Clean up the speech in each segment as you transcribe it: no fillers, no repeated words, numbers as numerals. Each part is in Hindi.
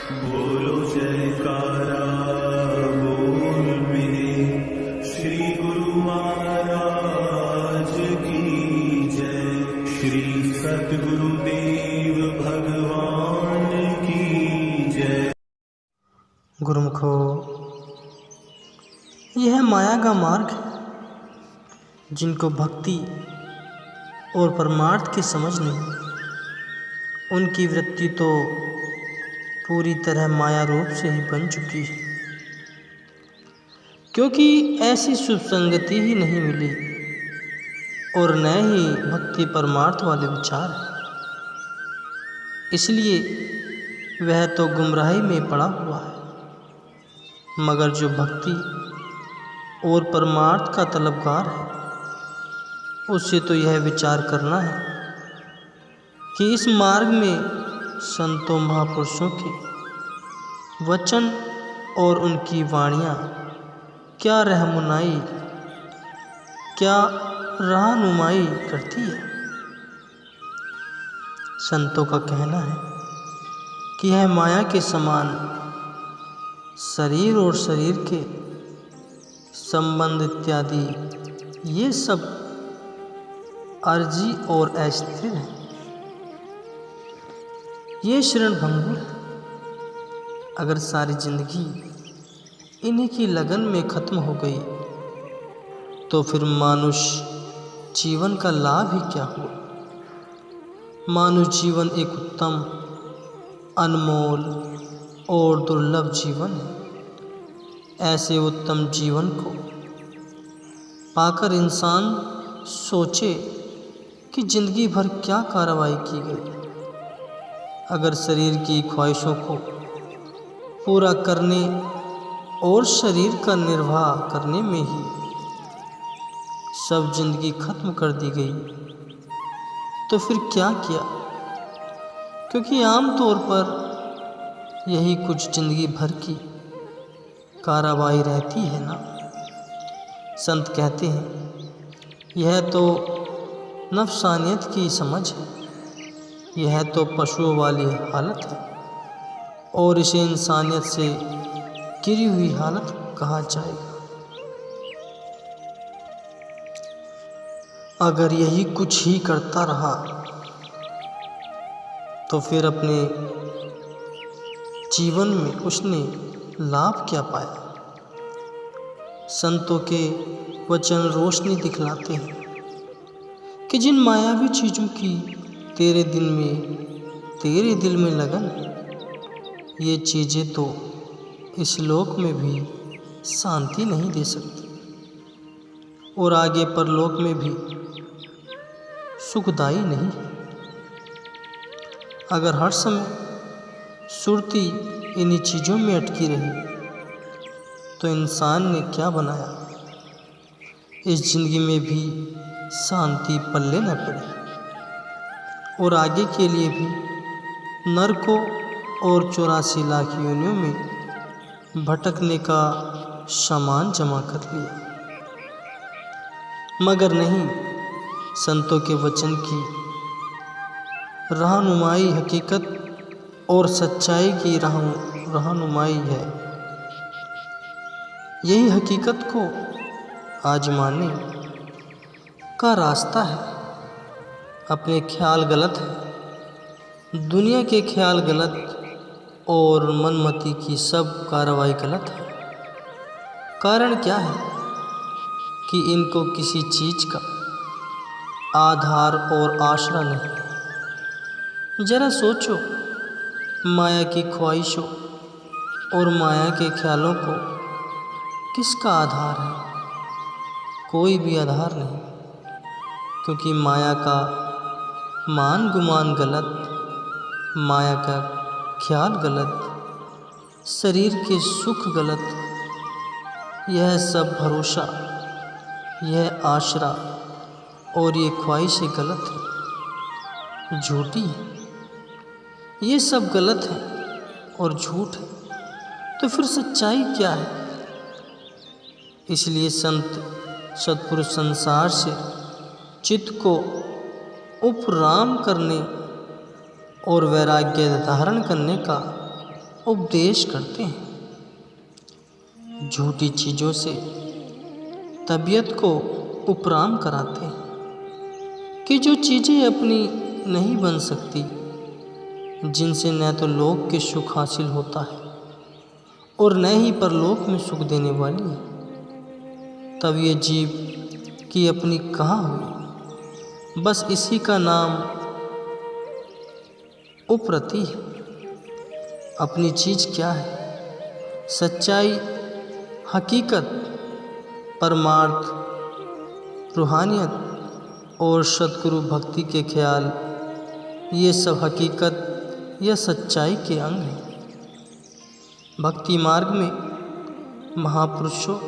बोलो जयकारा बोल मेरे श्री गुरु महाराज की जय। श्री सतगुरुदेव भगवान की जय। गुरुमुखो, यह माया का मार्ग है। जिनको भक्ति और परमार्थ की समझ नहीं, उनकी वृत्ति तो पूरी तरह माया रूप से ही बन चुकी है, क्योंकि ऐसी शुभ संगति ही नहीं मिली और न ही भक्ति परमार्थ वाले विचार है। इसलिए वह तो गुमराही में पड़ा हुआ है। मगर जो भक्ति और परमार्थ का तलबगार है, उससे तो यह विचार करना है कि इस मार्ग में संतों महापुरुषों के वचन और उनकी वाणियाँ क्या रहनुमाई, क्या रहनुमाई करती है। संतों का कहना है कि यह माया के समान शरीर और शरीर के संबंध इत्यादि ये सब अर्जी और अस्थिर है। ये शरण भंगुर है। अगर सारी जिंदगी इन्हीं की लगन में ख़त्म हो गई तो फिर मानुष जीवन का लाभ ही क्या हुआ। मानुष जीवन एक उत्तम, अनमोल और दुर्लभ जीवन है। ऐसे उत्तम जीवन को पाकर इंसान सोचे कि जिंदगी भर क्या कार्रवाई की गई। अगर शरीर की ख्वाहिशों को पूरा करने और शरीर का निर्वाह करने में ही सब जिंदगी खत्म कर दी गई तो फिर क्या किया। क्योंकि आम तौर पर यही कुछ जिंदगी भर की कार्रवाई रहती है ना। संत कहते हैं यह तो नफसानियत की समझ है, यह तो पशुओं वाली हालत है और इसे इंसानियत से गिरी हुई हालत कहा जाएगा। अगर यही कुछ ही करता रहा तो फिर अपने जीवन में उसने लाभ क्या पाया। संतों के वचन रोशनी दिखलाते हैं कि जिन मायावी चीज़ों की तेरे दिल में लगन है, ये चीज़ें तो इस लोक में भी शांति नहीं दे सकती और आगे परलोक में भी सुखदायी नहीं है। अगर हर समय सुरती इन्हीं चीज़ों में अटकी रही तो इंसान ने क्या बनाया। इस जिंदगी में भी शांति पल्ले न पड़े और आगे के लिए भी नरकों और 84 लाख योनियों में भटकने का सामान जमा कर लिया। मगर नहीं, संतों के वचन की रहनुमाई हकीकत और सच्चाई की रहनुमाई है। यही हकीकत को आजमाने का रास्ता है। अपने ख्याल गलत है, दुनिया के ख्याल गलत और मनमति की सब कार्रवाई गलत है। कारण क्या है कि इनको किसी चीज़ का आधार और आश्रय नहीं। जरा सोचो, माया की ख्वाहिशों और माया के ख्यालों को किसका आधार है। कोई भी आधार नहीं, क्योंकि माया का मान गुमान गलत, माया का ख्याल गलत, शरीर के सुख गलत, यह सब भरोसा, यह आशरा और ये ख्वाहिशें गलत है, झूठी है। ये सब गलत है और झूठ है, तो फिर सच्चाई क्या है। इसलिए संत सत्पुरुष संसार से चित्त को उपराम करने और वैराग्य धारण करने का उपदेश करते हैं। झूठी चीज़ों से तबीयत को उपराम कराते हैं कि जो चीज़ें अपनी नहीं बन सकती, जिनसे न तो लोक के सुख हासिल होता है और न ही परलोक में सुख देने वाली है, तब ये जीव की अपनी कहाँ हुई। बस इसी का नाम उपरति है। अपनी चीज़ क्या है? सच्चाई, हकीकत, परमार्थ, रूहानियत और सद्गुरु भक्ति के ख्याल, ये सब हकीकत या सच्चाई के अंग हैं। भक्ति मार्ग में महापुरुषों,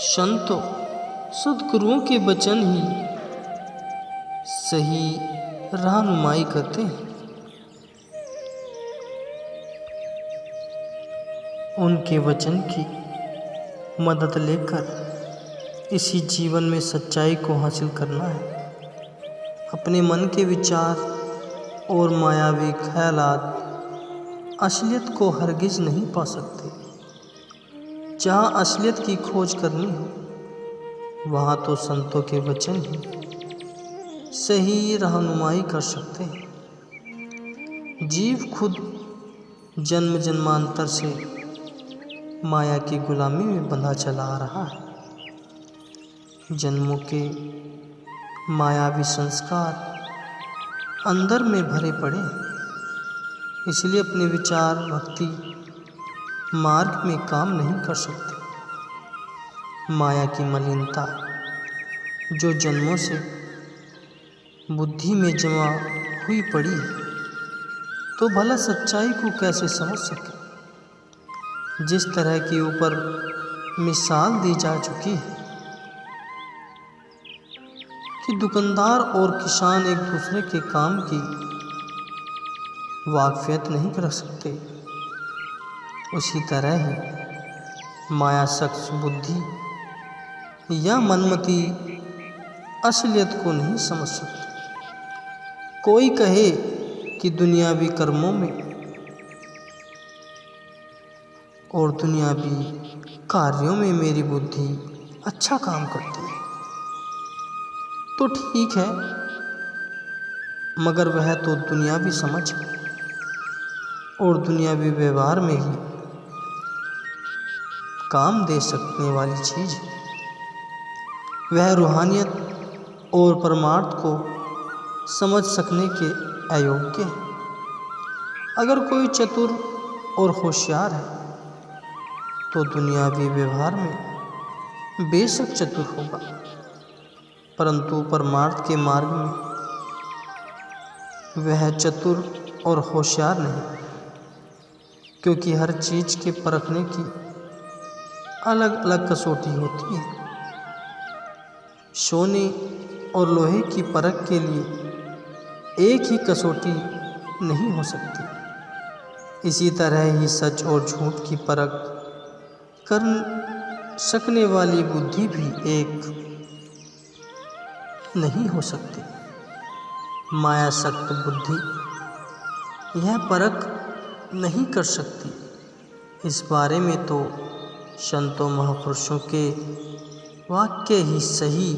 संतों, सद्गुरुओं के वचन ही सही रहनुमाई करते हैं। उनके वचन की मदद लेकर इसी जीवन में सच्चाई को हासिल करना है। अपने मन के विचार और मायावी ख्यालात असलियत को हरगिज नहीं पा सकते। जहाँ असलियत की खोज करनी हो, वहाँ तो संतों के वचन ही सही रहनुमाई कर सकते हैं। जीव खुद जन्म जन्मांतर से माया की गुलामी में बंधा चला आ रहा है। जन्मों के मायावी संस्कार अंदर में भरे पड़े हैं, इसलिए अपने विचार भक्ति मार्ग में काम नहीं कर सकते। माया की मलिनता जो जन्मों से बुद्धि में जमा हुई पड़ी है, तो भला सच्चाई को कैसे समझ सके। जिस तरह की ऊपर मिसाल दी जा चुकी है कि दुकानदार और किसान एक दूसरे के काम की वाकफियत नहीं कर सकते, उसी तरह ही मायासक्त बुद्धि या मनमती असलियत को नहीं समझ सकती। कोई कहे कि दुनियावी कर्मों में और दुनियावी कार्यों में मेरी बुद्धि अच्छा काम करती है, तो ठीक है, मगर वह तो दुनियावी समझ और दुनियावी व्यवहार में ही काम दे सकने वाली चीज़ है। वह रूहानियत और परमार्थ को समझ सकने के अयोग्य है। अगर कोई चतुर और होशियार है, तो दुनियावी व्यवहार में बेशक चतुर होगा, परंतु परमार्थ के मार्ग में वह चतुर और होशियार नहीं, क्योंकि हर चीज़ के परखने की अलग अलग कसौटी होती है। सोने और लोहे की परख के लिए एक ही कसौटी नहीं हो सकती। इसी तरह ही सच और झूठ की परख कर सकने वाली बुद्धि भी एक नहीं हो सकती। मायासक्त बुद्धि यह परख नहीं कर सकती। इस बारे में तो संतों महापुरुषों के वाक्य ही सही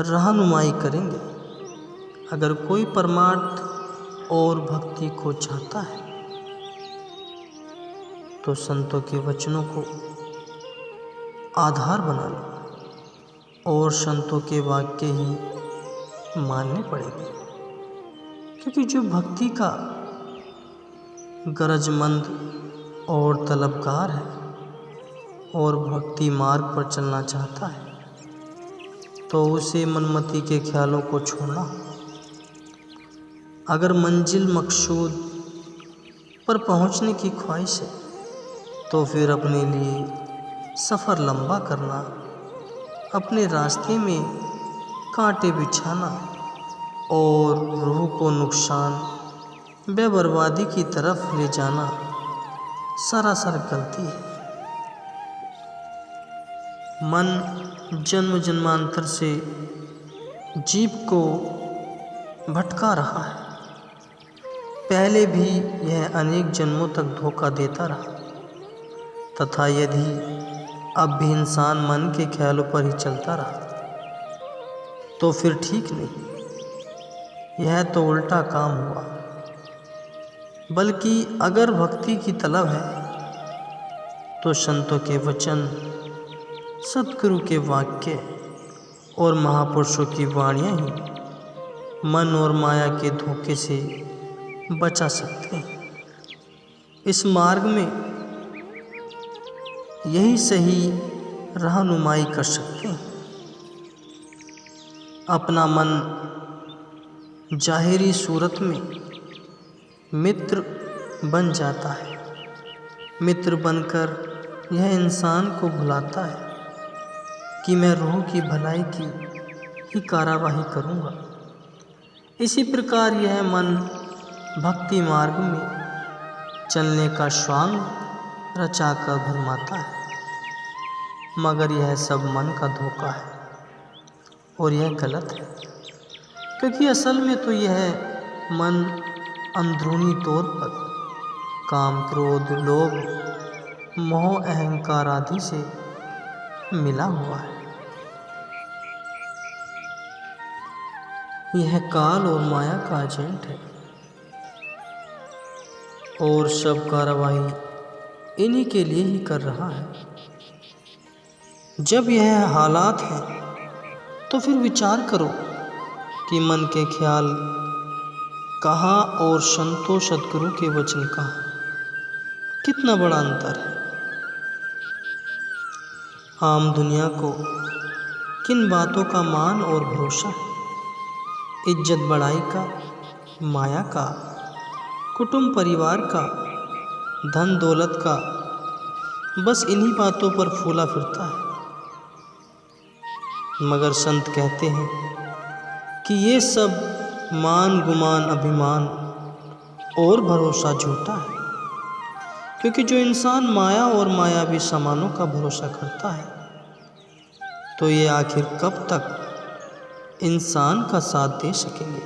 रहनुमाई करेंगे। अगर कोई परमार्थ और भक्ति को चाहता है, तो संतों के वचनों को आधार बना लो और संतों के वाक्य ही मानने पड़ेंगे, क्योंकि जो भक्ति का गरजमंद और तलबगार है और भक्ति मार्ग पर चलना चाहता है, तो उसे मनमति के ख्यालों को छोड़ना। अगर मंजिल मकसूद पर पहुंचने की ख्वाहिश है, तो फिर अपने लिए सफ़र लंबा करना, अपने रास्ते में कांटे बिछाना और रूह को नुकसान व बर्बादी की तरफ ले जाना सरासर गलती है। मन जन्म जन्मांतर से जीव को भटका रहा है। पहले भी यह अनेक जन्मों तक धोखा देता रहा, तथा यदि अब भी इंसान मन के ख्यालों पर ही चलता रहा तो फिर ठीक नहीं, यह तो उल्टा काम हुआ। बल्कि अगर भक्ति की तलब है तो संतों के वचन, सद्गुरु के वाक्य और महापुरुषों की वाणियाँ ही मन और माया के धोखे से बचा सकते हैं। इस मार्ग में यही सही रहनुमाई कर सकते हैं। अपना मन जाहिरी सूरत में मित्र बन जाता है। मित्र बनकर यह इंसान को भुलाता है कि मैं रूह की भलाई की ही कार्यवाही करूँगा। इसी प्रकार यह मन भक्ति मार्ग में चलने का स्वांग रचाकर भरमाता है, मगर यह सब मन का धोखा है और यह गलत है, क्योंकि असल में तो यह मन अंदरूनी तौर पर काम, क्रोध, लोभ, मोह, अहंकार आदि से मिला हुआ है। यह काल और माया का एजेंट है और सब कार्रवाई इन्हीं के लिए ही कर रहा है। जब यह हालात है तो फिर विचार करो कि मन के ख्याल कहाँ और संतों सद्गुरु के वचन कहाँ, कितना बड़ा अंतर है। आम दुनिया को किन बातों का मान और भरोसा है? इज्जत बढ़ाई का, माया का, कुटुंब परिवार का, धन दौलत का, बस इन्हीं बातों पर फूला फिरता है। मगर संत कहते हैं कि ये सब मान, गुमान, अभिमान और भरोसा झूठा है, क्योंकि जो इंसान माया और मायावी सामानों का भरोसा करता है तो ये आखिर कब तक इंसान का साथ दे सकेंगे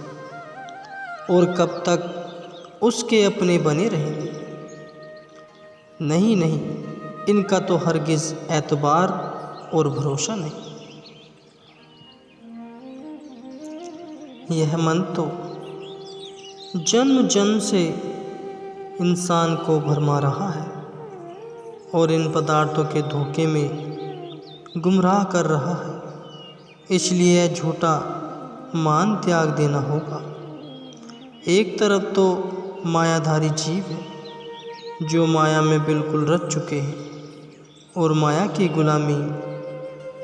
और कब तक उसके अपने बने रहेंगे? नहीं नहीं, इनका तो हरगिज़ एतबार और भरोसा नहीं। यह मन तो जन्म जन्म से इंसान को भरमा रहा है और इन पदार्थों के धोखे में गुमराह कर रहा है। इसलिए यह झूठा मान त्याग देना होगा। एक तरफ तो मायाधारी जीव है जो माया में बिल्कुल रच चुके हैं और माया की गुलामी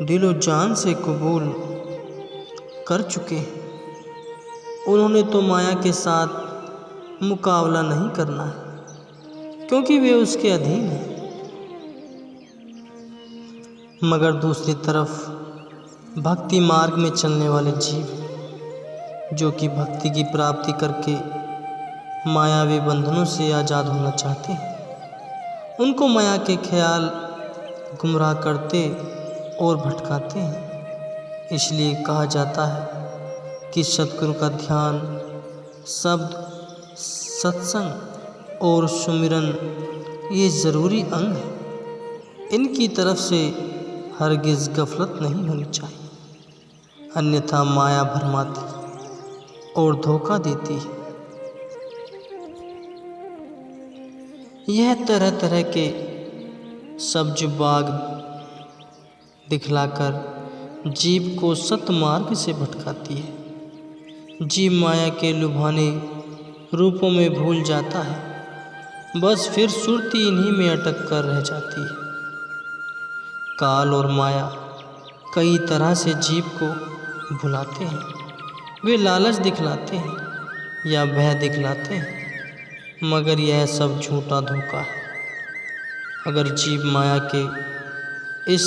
दिलो जान से कबूल कर चुके हैं। उन्होंने तो माया के साथ मुकाबला नहीं करना है, क्योंकि वे उसके अधीन हैं। मगर दूसरी तरफ भक्ति मार्ग में चलने वाले जीव जो कि भक्ति की प्राप्ति करके मायावी बंधनों से आज़ाद होना चाहते हैं, उनको माया के ख्याल गुमराह करते और भटकाते हैं। इसलिए कहा जाता है कि सतगुरु का ध्यान, शब्द, सत्संग और सुमिरन ये ज़रूरी अंग है। इनकी तरफ से हरगिज़ गफलत नहीं होनी चाहिए, अन्यथा माया भरमाती और धोखा देती है। यह तरह तरह के सब्ज बाग दिखलाकर जीव को सतमार्ग से भटकाती है। जीव माया के लुभाने रूपों में भूल जाता है, बस फिर सुरती इन्हीं में अटक कर रह जाती है। काल और माया कई तरह से जीव को भुलाते हैं। वे लालच दिखलाते हैं या भय दिखलाते हैं, मगर यह सब झूठा धोखा है। अगर जीव माया के इस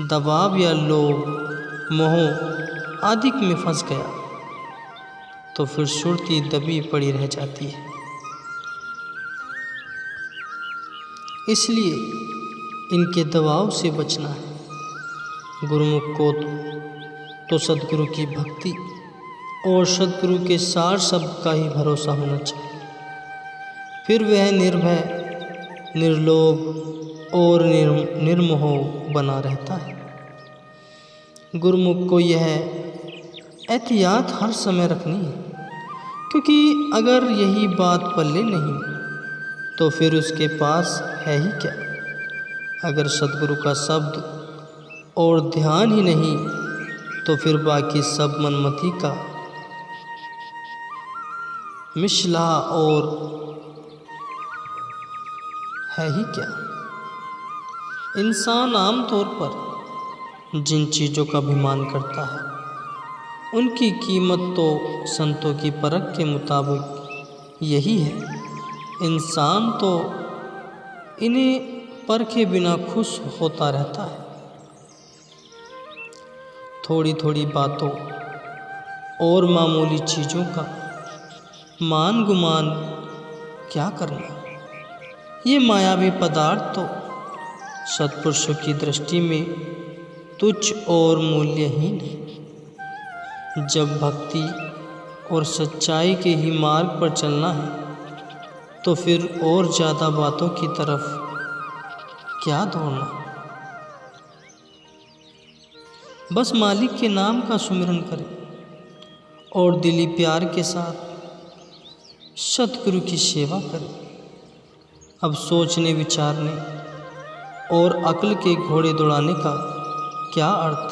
दबाव या लोभ, मोह आदि में फंस गया तो फिर सुरती दबी पड़ी रह जाती है। इसलिए इनके दबाव से बचना है। गुरुमुख को तो सद्गुरु की भक्ति और सद्गुरु के सार शब्द का ही भरोसा होना चाहिए। फिर वह निर्भय, निर्लोभ और निर्मोह बना रहता है। गुरुमुख को यह एहतियात हर समय रखनी है, क्योंकि अगर यही बात पल्ले नहीं तो फिर उसके पास है ही क्या। अगर सद्गुरु का शब्द और ध्यान ही नहीं तो फिर बाकी सब मनमति का मिशला और है ही क्या। इंसान आमतौर पर जिन चीज़ों का अभिमान करता है उनकी कीमत तो संतों की परख के मुताबिक यही है। इंसान तो इन्हें परखे बिना खुश होता रहता है। थोड़ी थोड़ी बातों और मामूली चीज़ों का मान गुमान क्या करना। ये मायावी पदार्थ तो सत्पुरुषों की दृष्टि में तुच्छ और मूल्यहीन है। जब भक्ति और सच्चाई के ही मार्ग पर चलना है तो फिर और ज़्यादा बातों की तरफ क्या दौड़ना। बस मालिक के नाम का सुमिरन करें और दिली प्यार के साथ सतगुरु की सेवा करें। अब सोचने विचारने और अक्ल के घोड़े दौड़ाने का क्या अर्थ।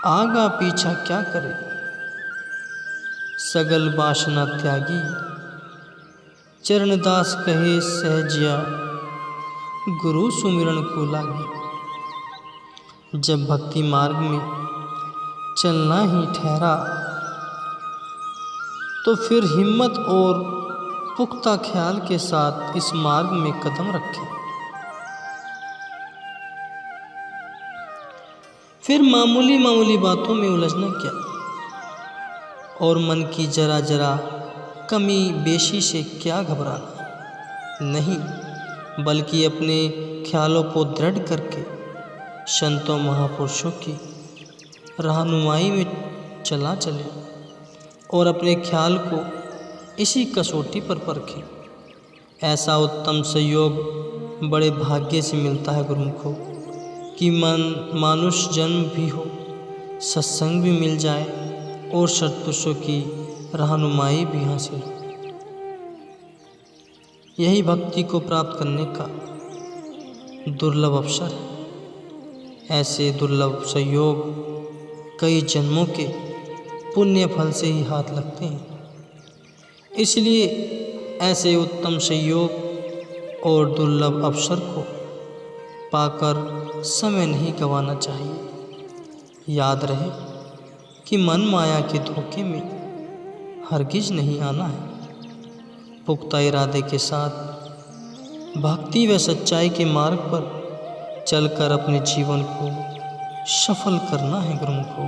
आगा पीछा क्या करे। सगल वासना त्यागी चरणदास कहे सहजिया गुरु सुमिरन को लागी। जब भक्ति मार्ग में चलना ही ठहरा तो फिर हिम्मत और पुख्ता ख्याल के साथ इस मार्ग में कदम रखें। फिर मामूली मामूली बातों में उलझना क्या और मन की जरा जरा कमी बेशी से क्या घबराना। नहीं, बल्कि अपने ख्यालों को दृढ़ करके संतों महापुरुषों की रहनुमाई में चला चले और अपने ख्याल को इसी कसौटी पर परखें। ऐसा उत्तम सहयोग बड़े भाग्य से मिलता है गुरुमुखों कि मानुष जन्म भी हो, सत्संग भी मिल जाए और सत्पुरुषों की रहनुमाई भी हासिल हो। यही भक्ति को प्राप्त करने का दुर्लभ अवसर है। ऐसे दुर्लभ संयोग कई जन्मों के पुण्य फल से ही हाथ लगते हैं। इसलिए ऐसे उत्तम संयोग और दुर्लभ अवसर को पाकर समय नहीं गंवाना चाहिए। याद रहे कि मन माया के धोखे में हरगिज नहीं आना है। पुख्ता इरादे के साथ भक्ति व सच्चाई के मार्ग पर चलकर अपने जीवन को सफल करना है गुरुमुखों।